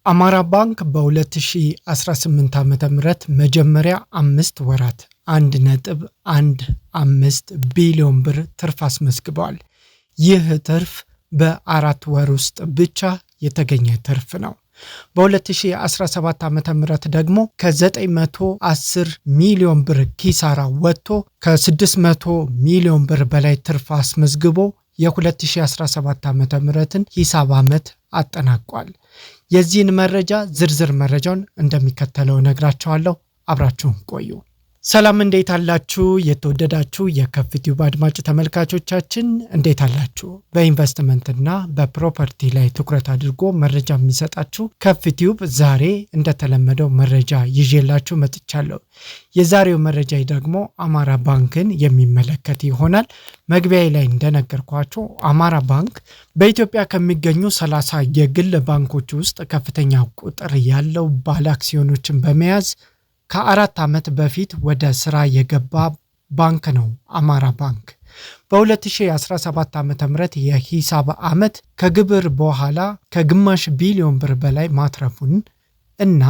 አማራ ባንክ በ2018 ዓመተ ምህረት መጀመሪያ 5 ወራት 1.15 ቢሊዮን ብር ትርፍ አስመዝግበዋል። ይህ ትርፍ በ4 ወር ውስጥ ብቻ የተገኘ ትርፍ ነው። በ2017 ዓመተ ምህረት ደግሞ ከ910 ሚሊዮን ብር ኪሳራ ወጥቶ ከ600 ሚሊዮን ብር በላይ ትርፍ አስመዝግቦ የ2017 ዓመተ ምህረትን ሂሳብ ዓመት አጠናቋል። የዚህን መረጃ ዝርዝር መረጃውን እንደሚከተለው ነግራችኋለሁ። አብራችሁን ቆዩ። ሰላም እንዴት አላችሁ? የተወደዳችሁ የከፍቲዩብ አድማጭ ተመልካቾቻችን እንዴት አላችሁ? በኢንቨስትመንትና በፕሮፐርቲ ላይ ትኩረት አድርጎ መረጃ የሚሰጣችሁ ከፍቲዩብ ዛሬ እንደተለመደው መረጃ ይዤላችሁ መጥቻለሁ። የዛሬው መረጃ ደግሞ አማራ ባንክን የሚመለከት ይሆናል። መግቢያ ላይ እንደነገርኳችሁ አማራ ባንክ በኢትዮጵያ ከሚገኙ 30 የግል ባንኮች ውስጥ ከፍተኛ ቁጥር ያለው ባለ አክሲዮኖችን በመያዝ ከ4 ዓመት በፊት ወደ ስራ የገባ ባንክ ነው። አማራ ባንክ በ2017 ዓመተ ምህረት የሂሳብ ዓመት ከግብር በኋላ ከግማሽ ቢሊዮን ብር በላይ ማትረፉን እና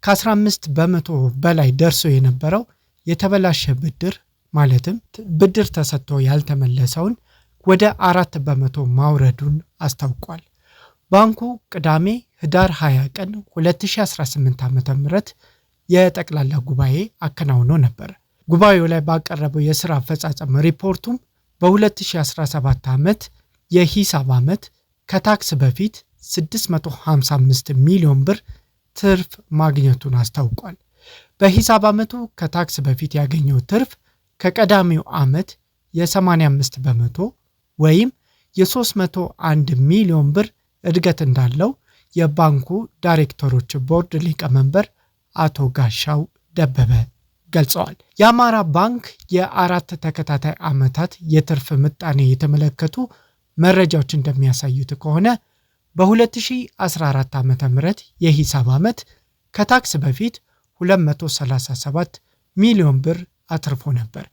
ከ15 በመቶ በላይ ደርሶ የነበረው የተበላሸ ብድር ማለትም ብድር ተሰጥቶ ያልተመለሰውን ወደ 4 በመቶ ማውረዱን አስታውቋል። ባንኩ ቅዳሜ ህዳር 20 ቀን 2018 ዓመተ ምህረት የጠቅላላ ጉባኤ አከናውኖ ነበር። ጉባኤው ላይ ባቀረበው የሥራ አፈጻጸም ሪፖርቱም በ2017 ዓመት የሂሳብ ዓመት ከታክስ በፊት 655 ሚሊዮን ብር ትርፍ ማግኘቱን አስታውቋል። በሂሳብ ዓመቱ ከታክስ በፊት ያገኘው ትርፍ ከቀዳሚው ዓመት የ85 በመቶ ወይም የ301 ሚሊዮን ብር እድገት እንዳለው የባንኩ ዳይሬክተሮች ቦርድ ሊቀመንበር አቶ ጋሻው ደበበ ገልጸዋል። የአማራ ባንክ የ4 ተከታታይ ዓመታት የትርፍ ምጣኔ የተመለከቱ መረጃዎች እንደሚያሳዩት ከሆነ በ2014 ዓመተ ምህረት የሂሳብ ዓመት ከታክስ በፊት 237 ሚሊዮን ብር አትርፎ ነበር።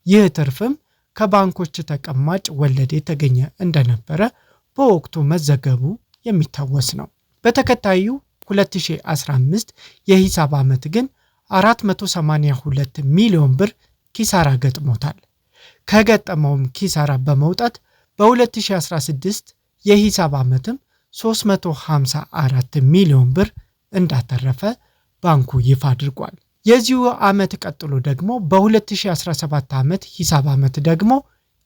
ይህ ትርፍም ከባንኮች ተቀማጭ ወለድ የተገኘ እንደነበረ በወቅቱ መዘገቡ የሚታወስ ነው። በተከታዩ 2015 የሂሳብ ዓመት ግን 482 ሚሊዮን ብር ኪሳራ ገጥሞታል። ከገጠመውም ኪሳራ በመውጣት በ2016 የሂሳብ ዓመትም 354 ሚሊዮን ብር እንዳተረፈ ባንኩ ይፋ አድርጓል። የዚሁ ዓመት ቀጥሎ ደግሞ በ2017 ዓመት ሂሳብ ዓመት ደግሞ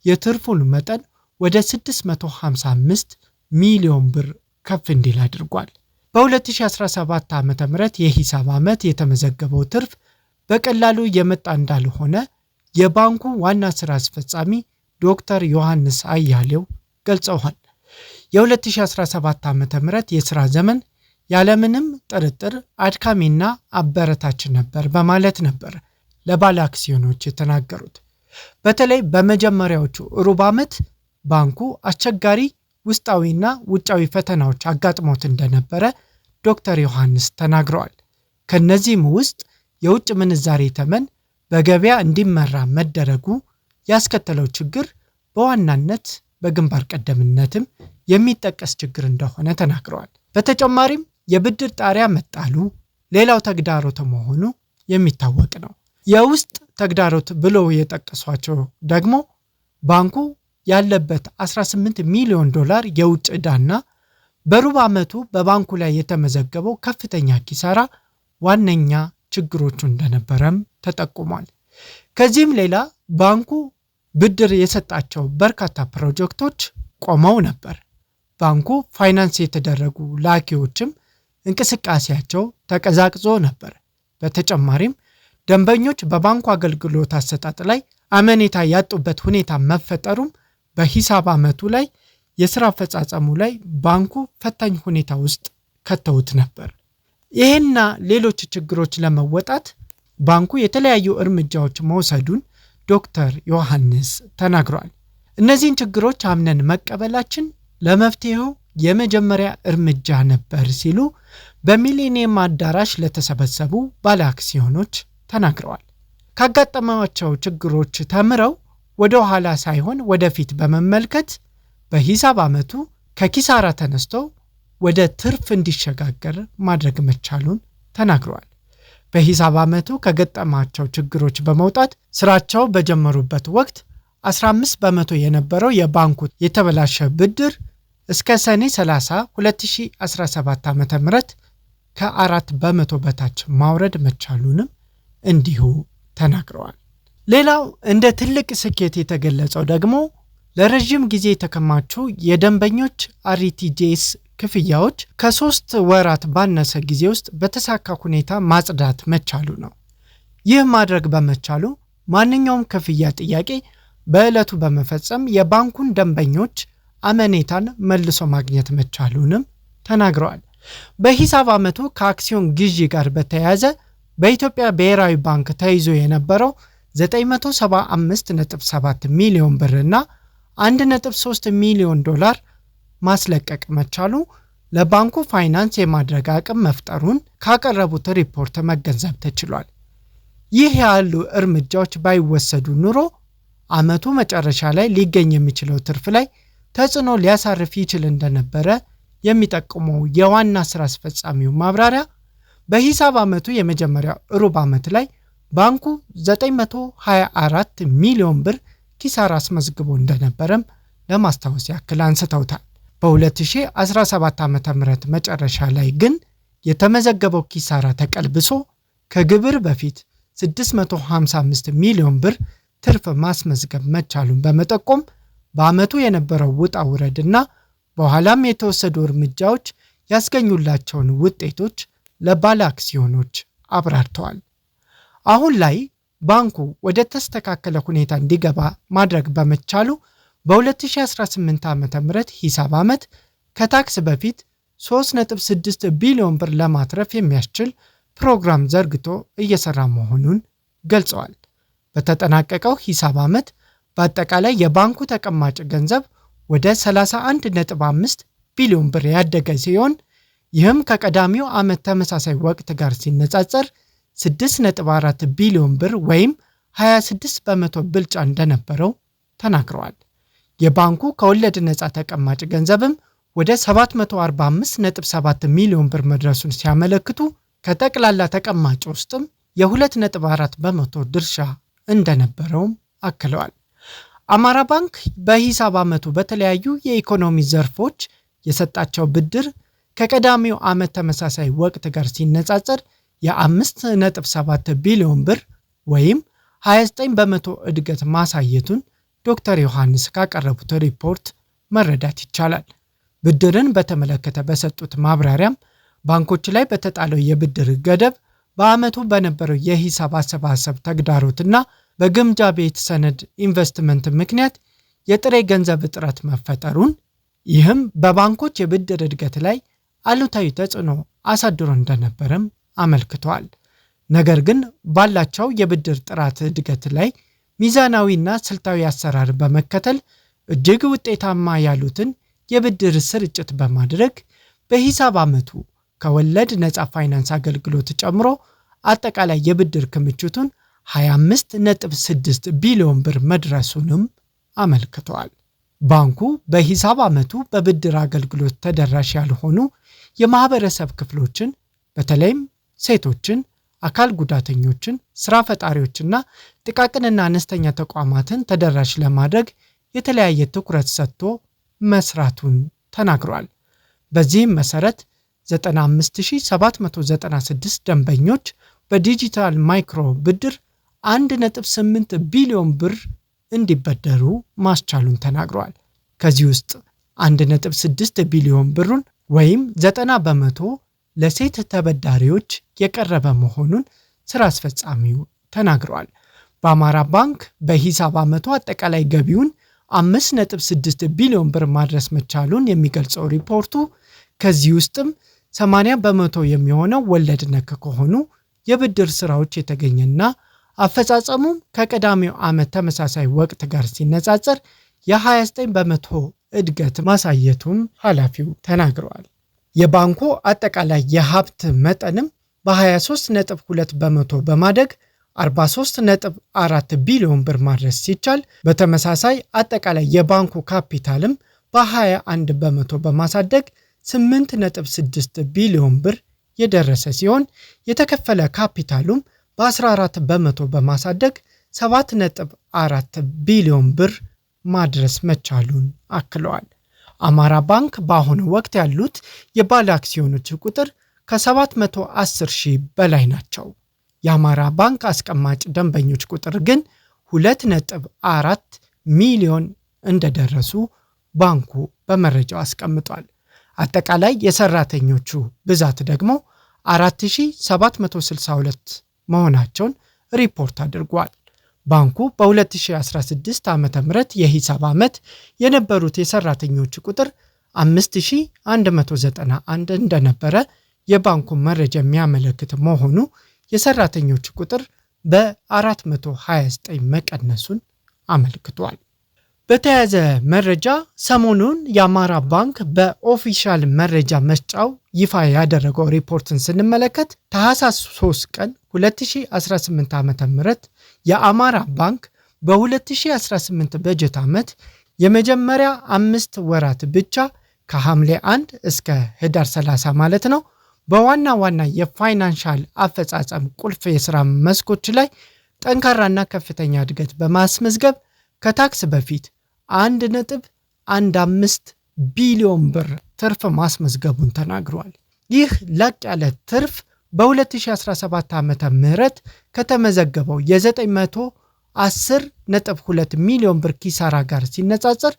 የትርፉን መጠን ወደ 655 ሚሊዮን ብር ከፍ እንዲል አድርጓል። በ2017 ዓመተ ምህረት የሂሳብ ዓመት የተመዘገበው ትርፍ በቀላሉ የመጣ እንዳልሆነ የባንኩ ዋና ስራ አስፈጻሚ ዶክተር ዮሐንስ አያሌው ገልጸዋል። የ2017 ዓመተ ምህረት የሥራ ዘመን ያለምንም ጥርጥር አድካሚና አበረታች ነበር በማለት ነበር ለባለ አክሲዮኖች የተናገሩት። በተለይ በመጀመሪያዎቹ ሩብ ዓመት ባንኩ አስቸጋሪ ውስጣዊና ውጫዊ ፈተናዎች አጋጥሞት እንደነበረ ዶክተር ዮሐንስ ተናግረዋል። ከነዚህም ውስጥ የውጭ ምንዛሬ ተመን በገበያ እንዲመራ መደረጉ ያስከተለው ችግር በዋናነት በግንባር ቀደምነትም የሚጠቀስ ችግር እንደሆነ ተናግረዋል። በተጨማሪም የብድር ጣሪያ መጣሉ ሌላው ተግዳሮት መሆኑ የሚታወቅ ነው። የውስጥ ተግዳሮት ብለው የጠቀሷቸው ደግሞ ባንኩ ያለበት 18 ሚሊዮን ዶላር የውጭ ዕዳና በሩብ ዓመቱ በባንኩ ላይ የተመዘገበው ከፍተኛ ኪሳራ ዋነኛ ችግሮቹ እንደነበረም ተጠቁሟል። ከዚህም ሌላ ባንኩ ብድር የሰጣቸው በርካታ ፕሮጀክቶች ቆመው ነበር። ባንኩ ፋይናንስ የተደረጉ ላኪዎችም እንቅስቃሴያቸው ተቀዛቅዞ ነበር። በተጨማሪም ደንበኞች በባንኩ አገልግሎት አሰጣጥ ላይ አመኔታ ያጡበት ሁኔታ መፈጠሩም በሂሳብ ዓመቱ ላይ የሥራ አፈጻጸሙ ላይ ባንኩ ፈታኝ ሁኔታ ውስጥ ከተውት ነበር። ይህና ሌሎች ችግሮች ለመወጣት ባንኩ የተለያዩ እርምጃዎች መውሰዱን ዶክተር ዮሐንስ ተናግረዋል። እነዚህን ችግሮች አምነን መቀበላችን ለመፍትሄው የመጀመሪያ እርምጃ ነበር ሲሉ በሚሊኒየም አዳራሽ ለተሰበሰቡ ባለ አክሲዮኖች ተናግረዋል። ካጋጠማቸው ችግሮች ተምረው ወደ ኋላ ሳይሆን ወደፊት በመመልከት በሂሳብ ዓመቱ ከኪሳራ ተነስተው ወደ ትርፍ እንዲሸጋገር ማድረግ መቻሉን ተናግረዋል። በሂሳብ ዓመቱ ከገጠማቸው ችግሮች በመውጣት ስራቸው በጀመሩበት ወቅት 15% የነበረው የባንኩ የተበላሸ ብድር እስከ ሰኔ 30 2017 ዓ.ም ከ4% በታች ማውረድ መቻሉንም እንዲሁ ተናግረዋል። ሌላው እንደ ትልቅ ስኬት የተገለጸው ደግሞ ለረጅም ጊዜ የተከማቹ የደንበኞች አርቲጂኤስ ክፍያዎች ከ3 ወራት ባነሰ ጊዜ ውስጥ በተሳካ ሁኔታ ማጽዳት መቻሉ ነው። ይህ ማድረግ በመቻሉ ማንኛውም ክፍያ ጥያቄ በዕለቱ በመፈጸም የባንኩን ደንበኞች አመኔታን መልሶ ማግኘት መቻሉንም ተናግረዋል። በሂሳብ ዓመቱ ከአክሲዮን ግዢ ጋር በተያያዘ በኢትዮጵያ ብሔራዊ ባንክ ተይዞ የነበረው 975.7 ሚሊዮን ብርና 1.3 ሚሊዮን ዶላር ማስለቀቅ መቻሉ ለባንኩ ፋይናንስ የማድረግ አቅም መፍጠሩን ካቀረቡት ሪፖርት መገንዘብ ተችሏል። ይህ ያሉ እርምጃዎች ባይወሰዱ ኑሮ ዓመቱ መጨረሻ ላይ ሊገኝ የሚችለው ትርፍ ላይ ተጽዕኖ ሊያሳርፍ ይችል እንደነበረ የሚጠቁመው የዋና ስራ አስፈጻሚው ማብራሪያ በሂሳብ ዓመቱ የመጀመሪያው ሩብ ዓመት ላይ ባንኩ 924 ሚሊዮን ብር ኪሳራ አስመዝግቦ እንደነበረም ለማስታወስ ያክል አንስተውታል። በ2017 ዓ.ም መጨረሻ ላይ ግን የተመዘገበው ኪሳራ ተቀልብሶ ከግብር በፊት 655 ሚሊዮን ብር ትርፍ ማስመዝገብ መቻሉን በመጠቆም በዓመቱ የነበረው ውጣ ውረድና በኋላም የተወሰዱ እርምጃዎች ያስገኙላቸውን ውጤቶች ለባለ አክሲዮኖች አብራርተዋል። አሁን ላይ ባንኩ ወደ ተስተካከለ ሁኔታ እንዲገባ ማድረግ በመቻሉ በ2018 ዓ.ም ሂሳብ ዓመት ከታክስ በፊት 3.6 ቢሊዮን ብር ለማትረፍ የሚያስችል ፕሮግራም ዘርግቶ እየሰራ መሆኑን ገልጸዋል። በተጠናቀቀው ሂሳብ ዓመት በአጠቃላይ የባንኩ ተቀማጭ ገንዘብ ወደ 31.5 ቢሊዮን ብር ያደገ ሲሆን ይህም ከቀዳሚው ዓመት ተመሳሳይ ወቅት ጋር ሲነጻጸር 6.4 ቢሊዮን ብር ወይም 26% ብልጫ እንደነበረው ተናግረዋል። የባንኩ ከወለድ ነፃ ተቀማጭ ገንዘብም ወደ 745.7 ሚሊዮን ብር መድረሱን ሲያመለክቱ ከጠቅላላ ተቀማጭ ውስጥም የ2.4% ድርሻ እንደነበረውም አክለዋል። አማራ ባንክ በሂሳብ ዓመቱ በተለያዩ የኢኮኖሚ ዘርፎች የሰጣቸው ብድር ከቀዳሚው ዓመት ተመሳሳይ ወቅት ጋር ሲነጻጸር የ5.7 ቢሊዮን ብር ወይም 29% እድገት ማሳየቱን ዶክተር ዮሐንስ ካቀረቡት ሪፖርት መረዳት ይቻላል። ብድርን በተመለከተ በሰጡት ማብራሪያም ባንኮች ላይ በተጣለው የብድር ገደብ በዓመቱ በነበረው የሂሳብ አሰባሰብ ተግዳሮትና በግምጃ ቤት ሰነድ ኢንቨስትመንት ምክንያት የጥሬ ገንዘብ እጥረት መፈጠሩን ይህም በባንኮች የብድር እድገት ላይ አሉታዊ ተጽዕኖ አሳድሮ እንደነበረም አመልክቷል። ነገር ግን ባላቸው የብድር ጥራት እድገት ላይ ሚዛናዊና ስልታዊ አሰራር በመከተል እጅግ ውጤታማ ያሉትን የብድር ስርጭት በማድረግ በሂሳብ ዓመቱ ከወለድ ነፃ ፋይናንስ አገልግሎት ጨምሮ አጠቃላይ የብድር ክምችቱን 25.6 ቢሊዮን ብር መድረሱንም አመልክቷል። ባንኩ በሂሳብ ዓመቱ በብድር አገልግሎት ተደራሽ ያልሆኑ የማህበረሰብ ክፍሎችን በተለይም ሴቶችን፣ አካል ጉዳተኞችን፣ ስራ ፈጣሪዎችና ጥቃቅንና አነስተኛ ተቋማትን ተደራሽ ለማድረግ የተለያየ ትኩረት ሰጥቶ መስራቱን ተናግሯል። በዚህም መሰረት 95796 ደንበኞች በዲጂታል ማይክሮ ብድር 1.8 ቢሊዮን ብር እንዲበደሩ ማስቻሉን ተናግሯል። ከዚህ ውስጥ 1.6 ቢሊዮን ብሩን ወይም 90% ለሴት ተበዳሪዎች የቀረበ መሆኑን ስራ አስፈጻሚው ተናግሯል። በአማራ ባንክ በሂሳብ ዓመቱ አጠቃላይ ገቢውን 5.6 ቢሊዮን ብር ማድረስ መቻሉን የሚገልጸው ሪፖርቱ ከዚህ ውስጥም 80% የሚሆነው ወለድ ነክ ከሆኑ የብድር ስራዎች የተገኘና አፈጻጸሙም ከቀዳሚው ዓመት ተመሳሳይ ወቅት ጋር ሲነጻጸር የ29% እድገት ማሳየቱን ኃላፊው ተናግረዋል። የባንኩ አጠቃላይ የሀብት መጠንም በ23.2% በማደግ 43.4 ቢሊዮን ብር ማድረስ ሲቻል በተመሳሳይ አጠቃላይ የባንኩ ካፒታልም በ21% በማሳደግ 8.6 ቢሊዮን ብር የደረሰ ሲሆን የተከፈለ ካፒታሉም በ14 በመቶ በማሳደግ 7.4 ቢሊዮን ብር ማድረስ መቻሉን አክለዋል። አማራ ባንክ በአሁኑ ወቅት ያሉት የባለ አክሲዮኖች ቁጥር ከ710 ሺህ በላይ ናቸው። የአማራ ባንክ አስቀማጭ ደንበኞች ቁጥር ግን 2.4 ሚሊዮን እንደደረሱ ባንኩ በመረጃው አስቀምጧል። አጠቃላይ የሰራተኞቹ ብዛት ደግሞ 4762 መሆናቸውን ሪፖርት አድርጓል። ባንኩ በ2016 ዓ.ም የሂሳብ ዓመት የነበሩት የሰራተኞች ቁጥር 5191 እንደነበረ የባንኩ መረጃ የሚያመለክት መሆኑ የሰራተኞች ቁጥር በ429 መቀነሱን አመልክቷል። በተያያዘ መረጃ ሰሞኑን የአማራ ባንክ በኦፊሻል መረጃ መስጫው ይፋ ያደረገው ሪፖርትን ስንመለከት ታህሳስ 3 ቀን 2018 ዓ.ም የአማራ ባንክ በ2018 በጀት ዓመት የመጀመሪያ 5 ወራት ብቻ ከሐምሌ 1 እስከ ህዳር 30 ማለት ነው በዋና ዋና የፋይናንሻል አፈጻጸም ቁልፍ የሥራ መስኮች ላይ ጠንካራና ከፍተኛ እድገት በማስመዝገብ ከታክስ በፊት 1.15 ቢሊዮን ብር ትርፍ ማስመዝገቡን ተናግሯል። ይህ ላቅ ያለ ትርፍ በ2017 ዓመተ ምህረት ከተመዘገበው የ910.2 ሚሊዮን ብር ኪሳራ ጋር ሲነጻጸር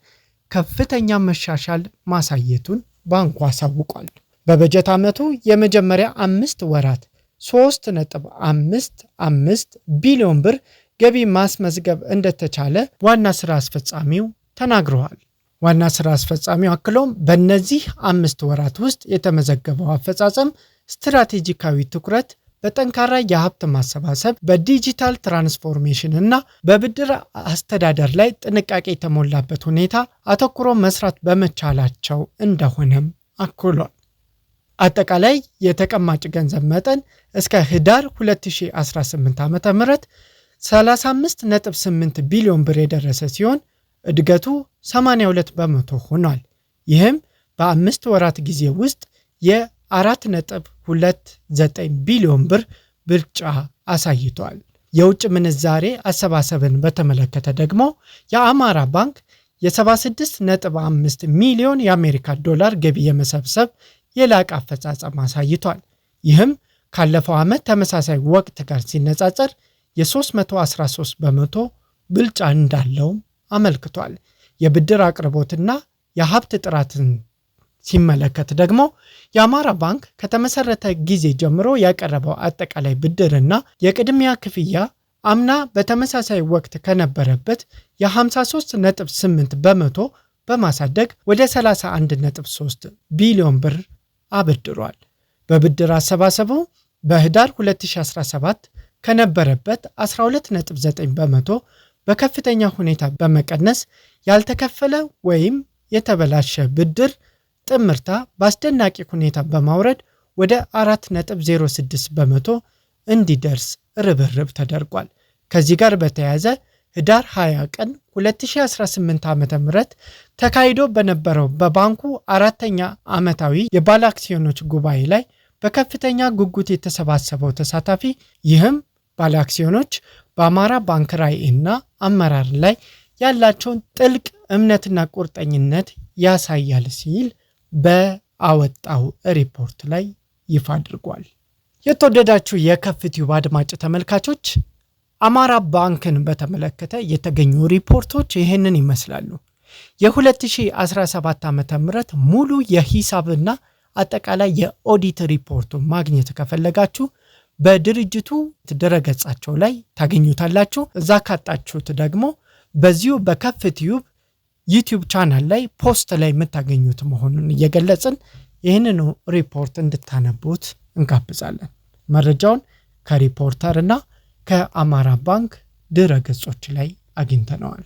ከፍተኛ መሻሻል ማሳየቱን ባንኩ አሳውቋል። በበጀት ዓመቱ የመጀመሪያ 5 ወራት 3.55 ቢሊዮን ብር ገቢ ማስመዝገብ እንደተቻለ ዋና ስራ አስፈጻሚው ተናግረዋል። ዋና ስራ አስፈጻሚው አክሎም በእነዚህ 5 ወራት ውስጥ የተመዘገበው አፈጻጸም ስትራቴጂካዊ ትኩረት በጠንካራ የሀብት ማሰባሰብ፣ በዲጂታል ትራንስፎርሜሽን እና በብድር አስተዳደር ላይ ጥንቃቄ የተሞላበት ሁኔታ አተኩሮ መስራት በመቻላቸው እንደሆነም አክሏል። አጠቃላይ የተቀማጭ ገንዘብ መጠን እስከ ህዳር 2018 ዓ.ም 35.8 ቢሊዮን ብር የደረሰ ሲሆን እድገቱ 82 በመቶ ሆኗል። ይህም በ5 ወራት ጊዜ ውስጥ የ4.29 ቢሊዮን ብር ብልጫ አሳይቷል። የውጭ ምንዛሬ አሰባሰብን በተመለከተ ደግሞ የአማራ ባንክ የ76.5 ሚሊዮን የአሜሪካ ዶላር ገቢ የመሰብሰብ የላቀ አፈጻጸም አሳይቷል። ይህም ካለፈው ዓመት ተመሳሳይ ወቅት ጋር ሲነጻጸር የ313 በመቶ ብልጫ እንዳለውም አመልክቷል። የብድር አቅርቦትና የሀብት ጥራትን ሲመለከት ደግሞ የአማራ ባንክ ከተመሰረተ ጊዜ ጀምሮ ያቀረበው አጠቃላይ ብድርና የቅድሚያ ክፍያ አምና በተመሳሳይ ወቅት ከነበረበት የ53.8 በመቶ በማሳደግ ወደ 31.3 ቢሊዮን ብር አበድሯል። በብድር አሰባሰቡ በህዳር 2017 ከነበረበት 12.9 በመቶ በከፍተኛ ሁኔታ በመቀነስ ያልተከፈለ ወይም የተበላሸ ብድር ጥምርታ በአስደናቂ ሁኔታ በማውረድ ወደ 4.06 በመቶ እንዲደርስ ርብርብ ተደርጓል። ከዚህ ጋር በተያያዘ ህዳር 20 ቀን 2018 ዓ.ም ተካሂዶ በነበረው በባንኩ 4ኛ ዓመታዊ የባለ አክሲዮኖች ጉባኤ ላይ በከፍተኛ ጉጉት የተሰባሰበው ተሳታፊ ይህም ባለ አክሲዮኖች በአማራ ባንክ ራዕይና አመራር ላይ ያላቸውን ጥልቅ እምነትና ቁርጠኝነት ያሳያል ሲል በአወጣው ሪፖርት ላይ ይፋ አድርጓል። የተወደዳችሁ የከፍትዩብ አድማጭ ተመልካቾች አማራ ባንክን በተመለከተ የተገኙ ሪፖርቶች ይህንን ይመስላሉ። የ2017 ዓ.ም ሙሉ የሂሳብና አጠቃላይ የኦዲት ሪፖርቱን ማግኘት ከፈለጋችሁ በድርጅቱ ድረገጻቸው ላይ ታገኙታላችሁ። እዛ ካጣችሁት ደግሞ በዚሁ በከፍትዩብ ዩቲዩብ ቻናል ላይ ፖስት ላይ የምታገኙት መሆኑን እየገለጽን ይህንን ሪፖርት እንድታነቡት እንጋብዛለን። መረጃውን ከሪፖርተር እና ከአማራ ባንክ ድረገጾች ላይ አግኝተነዋል።